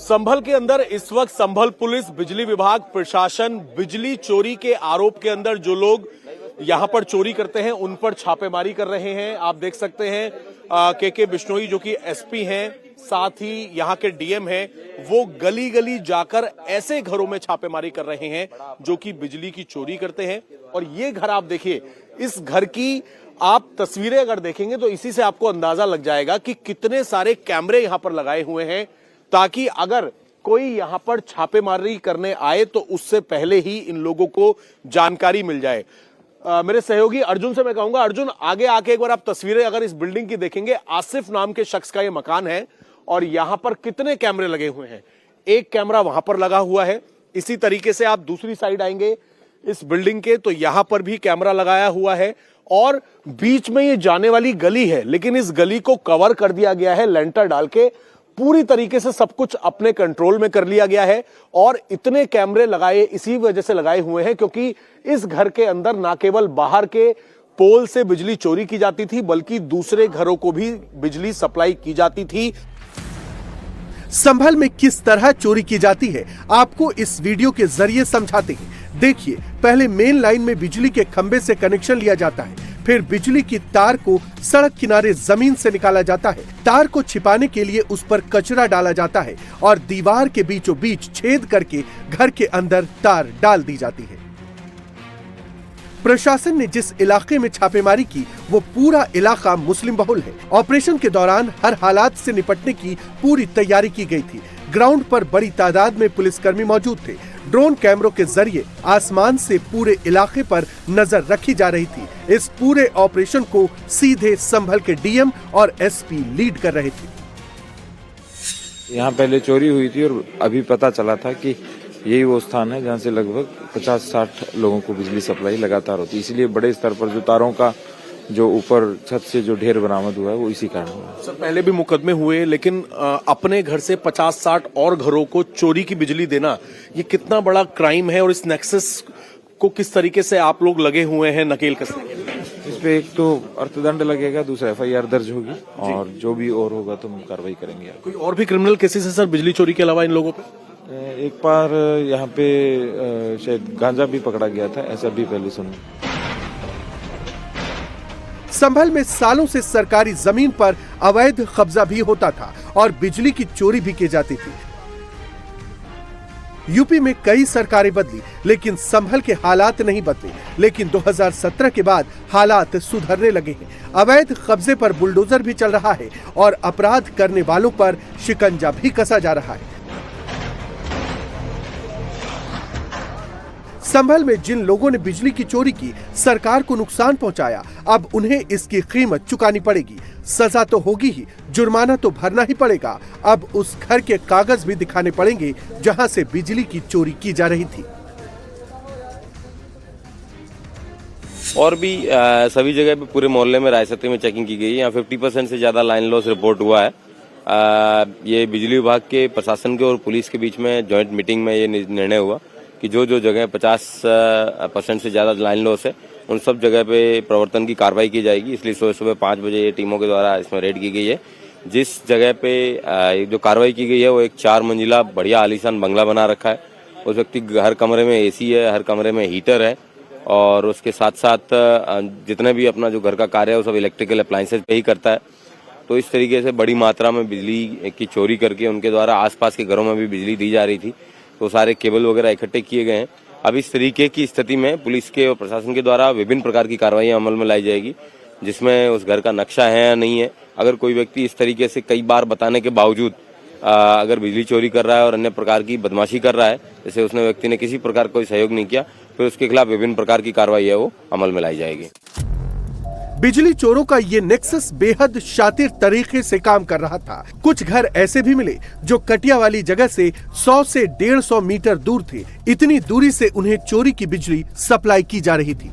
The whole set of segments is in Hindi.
संभल के अंदर इस वक्त संभल पुलिस, बिजली विभाग, प्रशासन बिजली चोरी के आरोप के अंदर जो लोग यहां पर चोरी करते हैं उन पर छापेमारी कर रहे हैं। आप देख सकते हैं के बिश्नोई जो कि एसपी हैं, साथ ही यहां के डीएम हैं, वो गली गली जाकर ऐसे घरों में छापेमारी कर रहे हैं जो कि बिजली की चोरी करते हैं। और ये घर आप देखिए, इस घर की आप तस्वीरें अगर देखेंगे तो इसी से आपको अंदाजा लग जाएगा कि कितने सारे कैमरे यहां पर लगाए हुए हैं, ताकि अगर कोई यहां पर छापेमारी करने आए तो उससे पहले ही इन लोगों को जानकारी मिल जाए। मेरे सहयोगी अर्जुन से मैं कहूंगा, अर्जुन आगे आके एक बार आप तस्वीरें अगर इस बिल्डिंग की देखेंगे, आसिफ नाम के शख्स का ये मकान है और यहां पर कितने कैमरे लगे हुए हैं। एक कैमरा वहां पर लगा हुआ है, इसी तरीके से आप दूसरी साइड आएंगे इस बिल्डिंग के तो यहां पर भी कैमरा लगाया हुआ है और बीच में ये जाने वाली गली है, लेकिन इस गली को कवर कर दिया गया है लेंटर डाल के, पूरी तरीके से सब कुछ अपने कंट्रोल में कर लिया गया है। और इतने कैमरे लगाए इसी वजह से लगाए हुए हैं क्योंकि इस घर के अंदर ना केवल बाहर के पोल से बिजली चोरी की जाती थी बल्कि दूसरे घरों को भी बिजली सप्लाई की जाती थी। संभल में किस तरह चोरी की जाती है आपको इस वीडियो के जरिए समझाते हैं। देखिए, पहले मेन लाइन में बिजली के खंभे से कनेक्शन लिया जाता है, फिर बिजली की तार को सड़क किनारे जमीन से निकाला जाता है। तार को छिपाने के लिए उस पर कचरा डाला जाता है और दीवार के बीचों बीच छेद करके घर के अंदर तार डाल दी जाती है। प्रशासन ने जिस इलाके में छापेमारी की वो पूरा इलाका मुस्लिम बहुल है। ऑपरेशन के दौरान हर हालात से निपटने की पूरी तैयारी की गई थी। ग्राउंड पर बड़ी तादाद में पुलिसकर्मी मौजूद थे। ड्रोन कैमरों के जरिए आसमान से पूरे इलाके पर नजर रखी जा रही थी। इस पूरे ऑपरेशन को सीधे संभल के डीएम और एसपी लीड कर रहे थे। यहाँ पहले चोरी हुई थी और अभी पता चला था कि यही वो स्थान है जहाँ से लगभग 50-60 लोगों को बिजली सप्लाई लगातार होती है। इसलिए बड़े स्तर पर जो तारों का जो ऊपर छत से जो ढेर बरामद हुआ है वो इसी कारण हुआ है। सर, पहले भी मुकदमे हुए, लेकिन अपने घर से 50-60 और घरों को चोरी की बिजली देना ये कितना बड़ा क्राइम है और इस नेक्सस को किस तरीके से आप लोग लगे हुए हैं नकेल कसने के लिए? इस पे एक तो अर्थदंड लगेगा, दूसरा FIR दर्ज होगी और जो भी और होगा तो हम कार्रवाई करेंगे। कोई और भी क्रिमिनल केसेस है सर बिजली चोरी के अलावा इन लोगों पे? एक बार यहाँ पे शायद गांजा भी पकड़ा गया था, ऐसा भी पहले सुना। संभल में सालों से सरकारी जमीन पर अवैध कब्जा भी होता था और बिजली की चोरी भी की जाती थी। यूपी में कई सरकारें बदली लेकिन संभल के हालात नहीं बदले। लेकिन 2017 के बाद हालात सुधरने लगे हैं। अवैध कब्जे पर बुलडोजर भी चल रहा है और अपराध करने वालों पर शिकंजा भी कसा जा रहा है। संभल में जिन लोगों ने बिजली की चोरी की, सरकार को नुकसान पहुंचाया, अब उन्हें इसकी कीमत चुकानी पड़ेगी। सजा तो होगी ही, जुर्माना तो भरना ही पड़ेगा। अब उस घर के कागज भी दिखाने पड़ेंगे जहां से बिजली की चोरी की जा रही थी। और भी सभी जगह पे पूरे मोहल्ले में रायसती में चेकिंग की गई है। यहाँ 50% से ज्यादा लाइन लॉस रिपोर्ट हुआ है। ये बिजली विभाग के, प्रशासन के और पुलिस के बीच में जॉइंट मीटिंग में ये निर्णय हुआ कि जो जो जगह 50% से ज्यादा लाइन लॉस है उन सब जगह पे प्रवर्तन की कार्रवाई की जाएगी। इसलिए सुबह 5 बजे ये टीमों के द्वारा इसमें रेड की गई है। जिस जगह पे जो कार्रवाई की गई है वो एक 4 मंजिला बढ़िया आलीशान बंगला बना रखा है। उस व्यक्ति हर कमरे में AC है, हर कमरे में हीटर है और उसके साथ साथ जितने भी अपना जो घर का कार्य है वो सब इलेक्ट्रिकल अप्लायंसेज पे ही करता है। तो इस तरीके से बड़ी मात्रा में बिजली की चोरी करके उनके द्वारा आसपास के घरों में भी बिजली दी जा रही थी। तो सारे केबल वगैरह इकट्ठे किए गए हैं। अब इस तरीके की स्थिति में पुलिस के और प्रशासन के द्वारा विभिन्न प्रकार की कार्रवाइयां अमल में लाई जाएगी, जिसमें उस घर का नक्शा है या नहीं है। अगर कोई व्यक्ति इस तरीके से कई बार बताने के बावजूद अगर बिजली चोरी कर रहा है और अन्य प्रकार की बदमाशी कर रहा है, जैसे उसने व्यक्ति ने किसी प्रकार कोई सहयोग नहीं किया, फिर उसके खिलाफ विभिन्न प्रकार की कार्रवाई है वो अमल में लाई जाएगी। बिजली चोरों का ये नेक्सस बेहद शातिर तरीके से काम कर रहा था। कुछ घर ऐसे भी मिले जो कटिया वाली जगह से 100 से 150 मीटर दूर थे। इतनी दूरी से उन्हें चोरी की बिजली सप्लाई की जा रही थी।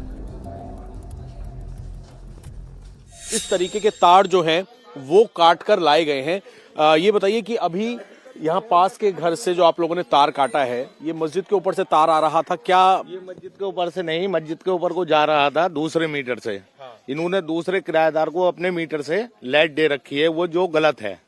इस तरीके के तार जो हैं वो काट कर लाए गए हैं। ये बताइए कि अभी यहाँ पास के घर से जो आप लोगों ने तार काटा है, ये मस्जिद के ऊपर से तार आ रहा था क्या? ये मस्जिद के ऊपर से नहीं, मस्जिद के ऊपर को जा रहा था दूसरे मीटर से। इन्होंने दूसरे किराएदार को अपने मीटर से लाइट दे रखी है, वो जो गलत है।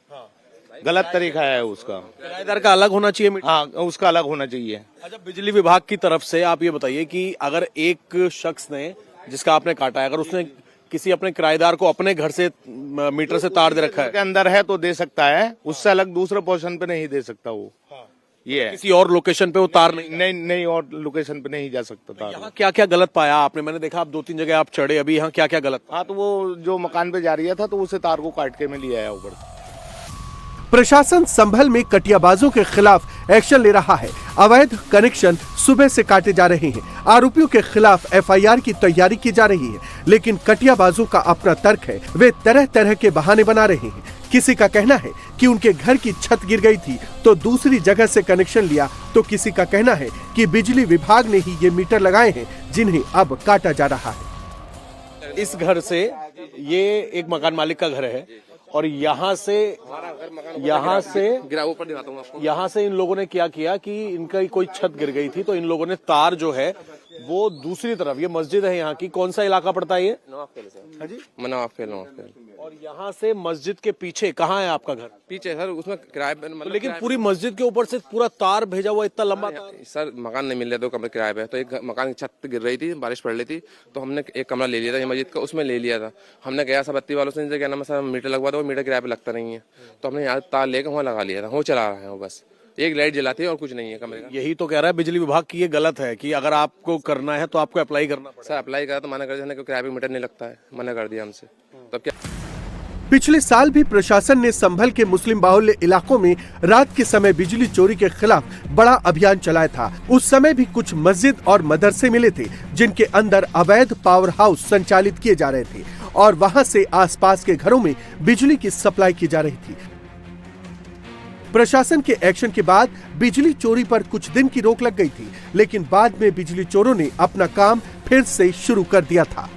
गलत तरीका है उसका। किराएदार का अलग होना चाहिए मीटर। हाँ, उसका अलग होना चाहिए। अच्छा, बिजली विभाग की तरफ से आप ये बताइए कि अगर एक शख्स ने, जिसका आपने काटा है, अगर उसने किसी अपने किराएदार को अपने घर से मीटर से तार दे रखा है, के अंदर है तो दे सकता है, उससे अलग दूसरे पोर्शन पे नहीं दे सकता वो। ये है। किसी और लोकेशन पे वो तार नहीं। नहीं और लोकेशन पे नहीं जा सकता तार। यहाँ क्या क्या गलत पाया आपने? मैंने देखा आप 2-3 जगह आप चढ़े, अभी यहाँ क्या क्या गलत? हाँ, तो वो जो मकान पे जा रही था तो उसे तार को काट के में लिया है ऊपर। प्रशासन संभल में कटियाबाजों के खिलाफ एक्शन ले रहा है। अवैध कनेक्शन सुबह से काटे जा रहे हैं। आरोपियों के खिलाफ एफआईआर की तैयारी की जा रही है, लेकिन कटियाबाजों का अपना तर्क है। वे तरह तरह के बहाने बना रहे हैं। किसी का कहना है कि उनके घर की छत गिर गई थी तो दूसरी जगह से कनेक्शन लिया, तो किसी का कहना है कि बिजली विभाग ने ही ये मीटर लगाए हैं जिन्हें अब काटा जा रहा है। इस घर से, ये एक मकान मालिक का घर है, और यहाँ से इन लोगों ने क्या किया कि इनका कोई छत गिर गई थी, तो इन लोगों ने तार जो है वो दूसरी तरफ, ये मस्जिद है यहाँ की, कौन सा इलाका पड़ता है ये? नवाबखेल। और यहाँ से मस्जिद के पीछे कहाँ है आपका घर? पीछे सर, उसमें किराए पे मतलब लेकिन पूरी मस्जिद के ऊपर से पूरा तार भेजा हुआ, इतना लंबा तार। सर मकान नहीं मिल रहा, 2 कमरे किराए पे। तो एक मकान की छत गिर रही थी, बारिश पड़ रही थी, तो हमने एक कमरा ले लिया था ये मस्जिद का, उसमें ले लिया था। हमने गया सब बत्ती वालों से, क्या नाम है सर, मीटर लगवा दो, मीटर किराए पे लगता नहीं है, तो हमने यहाँ तार लेकर वहाँ लगा लिया था। वो चला रहा है वो, बस एक लाइट जलाती है और कुछ नहीं है कमरे का। यही तो कह रहा है बिजली विभाग की ये गलत है कि अगर आपको करना है तो आपको अप्लाई करना पड़ेगा। सर अप्लाई करा तो मना कर दिया, किराए पे मीटर नहीं लगता है, मना कर दिया हमसे। तब क्या पिछले साल भी प्रशासन ने संभल के मुस्लिम बाहुल्य इलाकों में रात के समय बिजली चोरी के खिलाफ बड़ा अभियान चलाया था। उस समय भी कुछ मस्जिद और मदरसे मिले थे जिनके अंदर अवैध पावर हाउस संचालित किए जा रहे थे और वहां से आसपास के घरों में बिजली की सप्लाई की जा रही थी। प्रशासन के एक्शन के बाद बिजली चोरी पर कुछ दिन की रोक लग गई थी, लेकिन बाद में बिजली चोरों ने अपना काम फिर से शुरू कर दिया था।